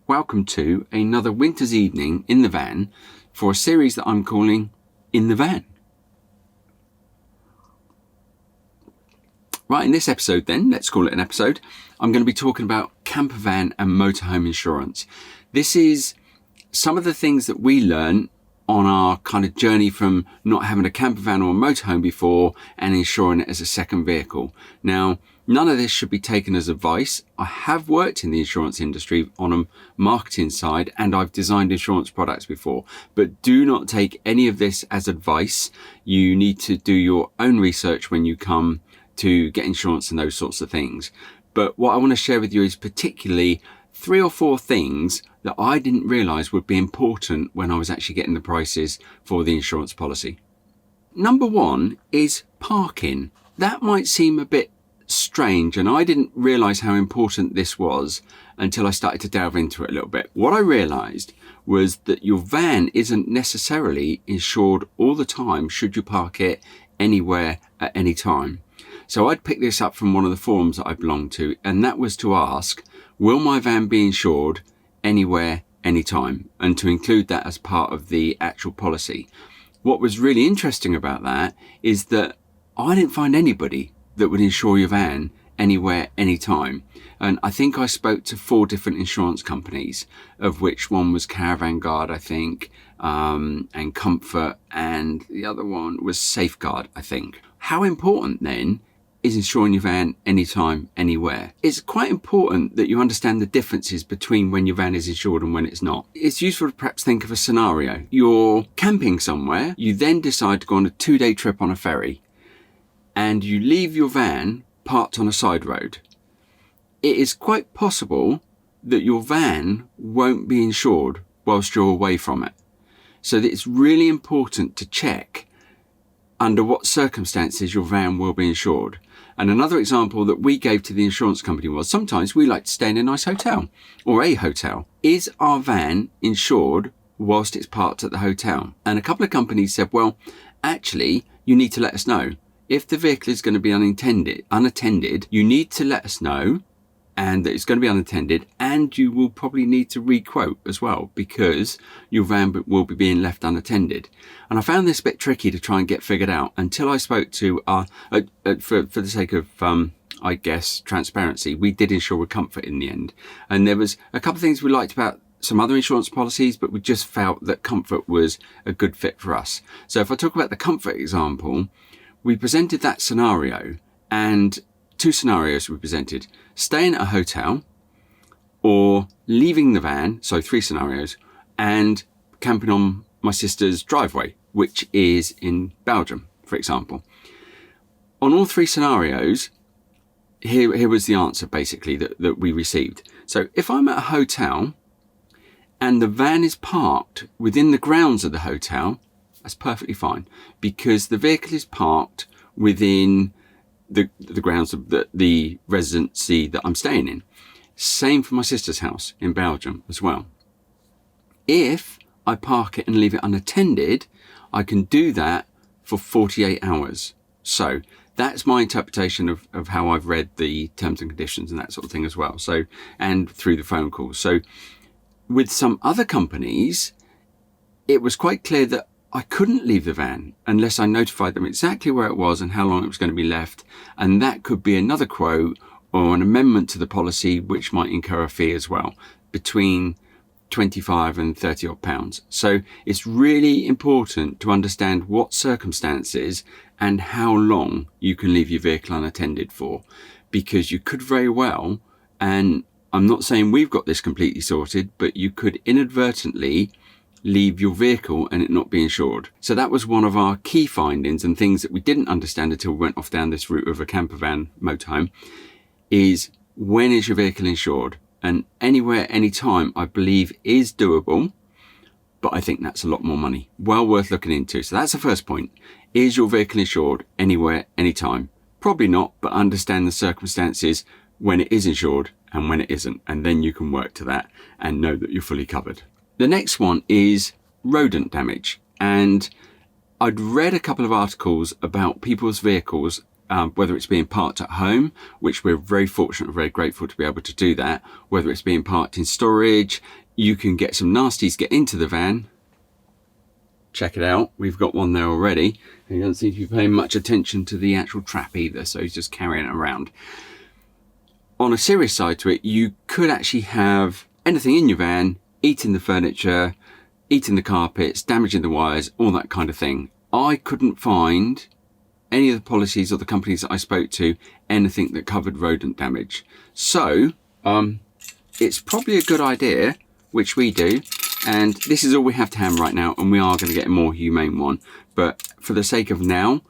Welcome to another winter's evening in the van for a series that I'm calling In the Van. Right, in this episode then, let's call it an episode, I'm going to be talking about campervan and motorhome insurance. This is some of the things that we learn on our kind of journey from not having a campervan or a motorhome before and insuring it as a second vehicle. Now, none of this should be taken as advice. I have worked in the insurance industry on a marketing side and I've designed insurance products before, but do not take any of this as advice. You need to do your own research when you come to get insurance and those sorts of things. But what I want to share with you is particularly 3 or 4 things that I didn't realize would be important when I was actually getting the prices for the insurance policy. Number 1 is parking. That might seem a bit strange, and I didn't realize how important this was until I started to delve into it a little bit. What I realized was that your van isn't necessarily insured all the time should you park it anywhere at any time. So I'd picked this up from one of the forums that I belong to, and that was to ask, will my van be insured anywhere, anytime? And to include that as part of the actual policy. What was really interesting about that is that I didn't find anybody that would insure your van anywhere, anytime. And I think I spoke to 4 different insurance companies, of which one was Caravan Guard, I think, and Comfort, and the other one was Safeguard, I think. How important then is insuring your van anytime, anywhere? It's quite important that you understand the differences between when your van is insured and when it's not. It's useful to perhaps think of a scenario. You're camping somewhere, you then decide to go on a 2-day trip on a ferry, and you leave your van parked on a side road. It is quite possible that your van won't be insured whilst you're away from it. So that it's really important to check under what circumstances your van will be insured. And another example that we gave to the insurance company was sometimes we like to stay in a nice hotel or a hotel. Is our van insured whilst it's parked at the hotel? And a couple of companies said, well, actually, you need to let us know. If the vehicle is going to be unattended, you need to let us know, and that it's going to be unattended, and you will probably need to re-quote as well because your van will be being left unattended. And I found this a bit tricky to try and get figured out until I spoke to for the sake of I guess transparency, we did insure with Comfort in the end, and there was a couple of things we liked about some other insurance policies, but we just felt that Comfort was a good fit for us. So if I talk about the Comfort example, we presented that scenario, and 2 scenarios we presented: staying at a hotel or leaving the van, so 3 scenarios, and camping on my sister's driveway, which is in Belgium, for example. On all 3 scenarios, here was the answer basically that we received. So if I'm at a hotel and the van is parked within the grounds of the hotel, that's perfectly fine because the vehicle is parked within the grounds of the residency that I'm staying in. Same for my sister's house in Belgium as well. If I park it and leave it unattended, I can do that for 48 hours. So that's my interpretation of how I've read the terms and conditions and that sort of thing as well. So, and through the phone calls. So with some other companies, it was quite clear that I couldn't leave the van unless I notified them exactly where it was and how long it was going to be left. And that could be another quote or an amendment to the policy, which might incur a fee as well, between 25 and 30 odd pounds. So it's really important to understand what circumstances and how long you can leave your vehicle unattended for, because you could very well, and I'm not saying we've got this completely sorted, but you could inadvertently leave your vehicle and it not be insured. So that was one of our key findings and things that we didn't understand until we went off down this route of a campervan motorhome, is when is your vehicle insured? And anywhere, anytime, I believe is doable, but I think that's a lot more money. Well worth looking into. So that's the first point. Is your vehicle insured anywhere, anytime? Probably not, but understand the circumstances when it is insured and when it isn't. And then you can work to that and know that you're fully covered. The next one is rodent damage. And I'd read a couple of articles about people's vehicles whether it's being parked at home, which we're very fortunate and very grateful to be able to do that, whether it's being parked in storage. You can get some nasties get into the van. Check it out, we've got one there already. He doesn't seem to be paying much attention to the actual trap either, so he's just carrying it around. On a serious side to it, you could actually have anything in your van, eating the furniture, eating the carpets, damaging the wires, all that kind of thing. I couldn't find any of the policies or the companies that I spoke to, anything that covered rodent damage. So it's probably a good idea, which we do, and this is all we have to hand right now, and we are going to get a more humane one. But for the sake of now,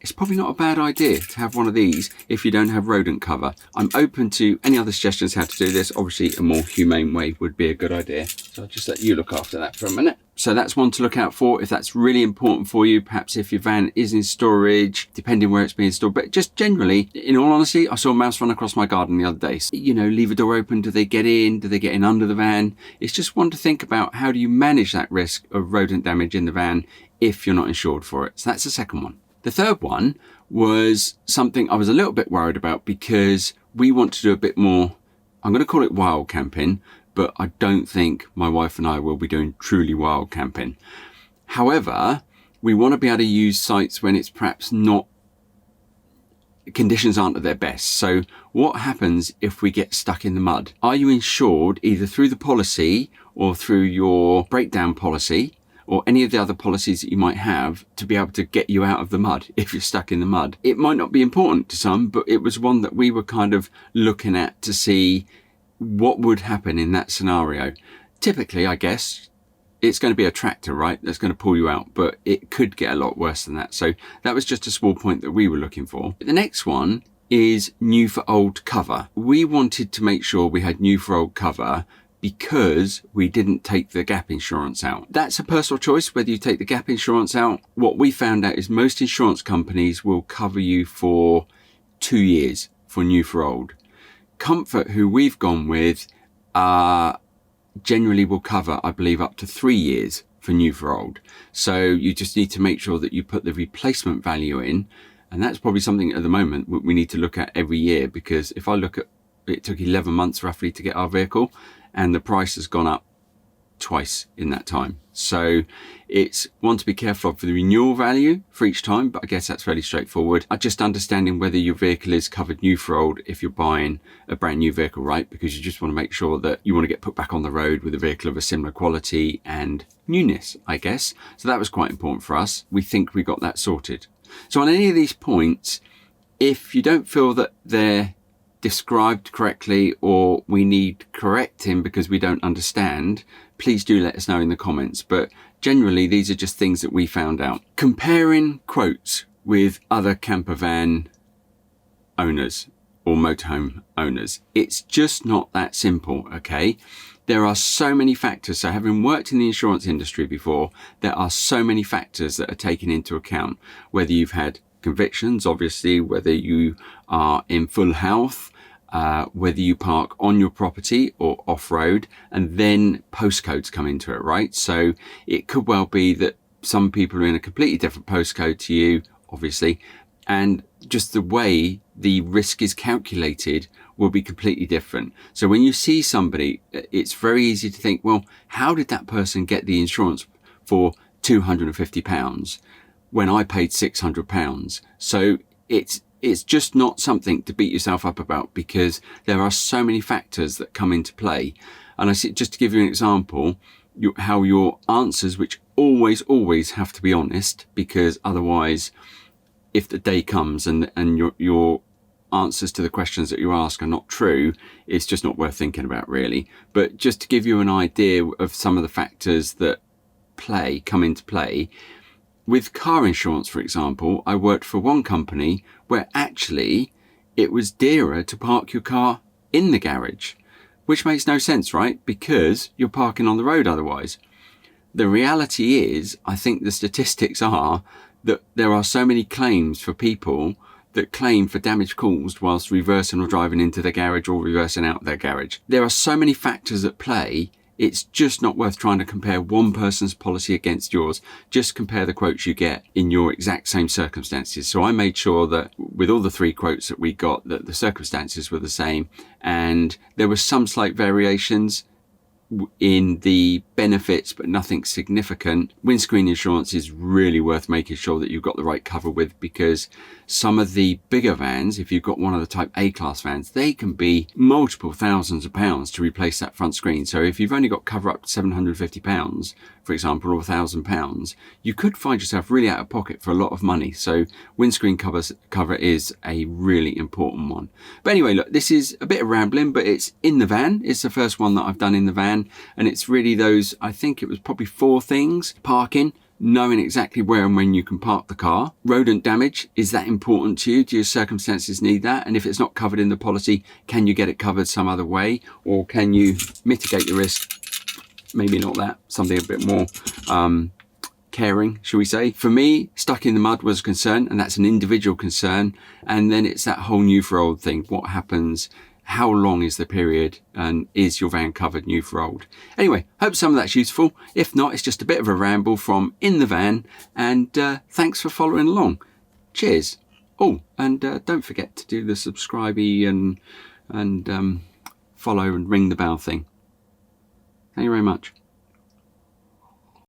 it's probably not a bad idea to have one of these if you don't have rodent cover. I'm open to any other suggestions how to do this. Obviously, a more humane way would be a good idea. So I'll just let you look after that for a minute. So that's one to look out for if that's really important for you. Perhaps if your van is in storage, depending where it's being stored. But just generally, in all honesty, I saw a mouse run across my garden the other day. So, you know, leave a door open. Do they get in? Do they get in under the van? It's just one to think about. How do you manage that risk of rodent damage in the van if you're not insured for it? So that's the second one. The third one was something I was a little bit worried about because we want to do a bit more, I'm going to call it wild camping, but I don't think my wife and I will be doing truly wild camping. However, we want to be able to use sites when it's perhaps not, conditions aren't at their best. So what happens if we get stuck in the mud? Are you insured either through the policy or through your breakdown policy, or any of the other policies that you might have to be able to get you out of the mud if you're stuck in the mud? It might not be important to some, but it was one that we were kind of looking at to see what would happen in that scenario. Typically, I guess, it's going to be a tractor, right, that's going to pull you out, but it could get a lot worse than that. So that was just a small point that we were looking for. The next one is new for old cover. We wanted to make sure we had new for old cover because we didn't take the gap insurance out. That's a personal choice whether you take the gap insurance out. What we found out is most insurance companies will cover you for 2 years for new for old. Comfort, who we've gone with, generally will cover, I believe, up to 3 years for new for old. So you just need to make sure that you put the replacement value in, and that's probably something at the moment we need to look at every year, because if I look at, it took 11 months roughly to get our vehicle, and the price has gone up twice in that time. So it's one to be careful of for the renewal value for each time, but I guess that's fairly straightforward. Just understanding whether your vehicle is covered new for old if you're buying a brand new vehicle, right? Because you just want to make sure that you want to get put back on the road with a vehicle of a similar quality and newness, I guess. So that was quite important for us. We think we got that sorted. So on any of these points, if you don't feel that they're described correctly or we need correcting because we don't understand, please do let us know in the comments. But generally, these are just things that we found out. Comparing quotes with other camper van owners or motorhome owners, it's just not that simple, okay? There are so many factors. So having worked in the insurance industry before, there are so many factors that are taken into account, whether you've had convictions, obviously, whether you are in full health, whether you park on your property or off-road, and then postcodes come into it, right? So it could well be that some people are in a completely different postcode to you, obviously, and just the way the risk is calculated will be completely different. So when you see somebody, it's very easy to think, well, how did that person get the insurance for £250 when I paid £600? So it's just not something to beat yourself up about, because there are so many factors that come into play. And I see, just to give you an example, how your answers, which always have to be honest, because otherwise, if the day comes and your answers to the questions that you ask are not true, it's just not worth thinking about, really. But just to give you an idea of some of the factors that come into play, with car insurance, for example, I worked for one company where actually it was dearer to park your car in the garage, which makes no sense, right? Because you're parking on the road otherwise. The reality is, I think the statistics are that there are so many claims for people that claim for damage caused whilst reversing or driving into their garage or reversing out their garage. There are so many factors at play. it's just not worth trying to compare one person's policy against yours. Just compare the quotes you get in your exact same circumstances. So I made sure that with all the 3 quotes that we got, that the circumstances were the same, and there were some slight variations in the benefits, but nothing significant. Windscreen insurance is really worth making sure that you've got the right cover with, because some of the bigger vans, if you've got one of the type A class vans, they can be multiple thousands of pounds to replace that front screen. So if you've only got cover up to £750, for example, or £1,000, you could find yourself really out of pocket for a lot of money. So windscreen cover is a really important one. But anyway, look, this is a bit of rambling, but it's in the van. It's the first one that I've done in the van, and it's really those, I think it was probably 4 things. Parking, knowing exactly where and when you can park the car. Rodent damage, is that important to you? Do your circumstances need that? And if it's not covered in the policy, can you get it covered some other way? Or can you mitigate the risk? Maybe not that, something a bit more caring, shall we say. For me, stuck in the mud was a concern, and that's an individual concern. And then it's that whole new for old thing. What happens? How long is the period, and is your van covered new for old? Anyway, hope some of that's useful. If not, it's just a bit of a ramble from in the van, and thanks for following along. Cheers. Oh, and don't forget to do the subscribey and follow and ring the bell thing. Thank you very much.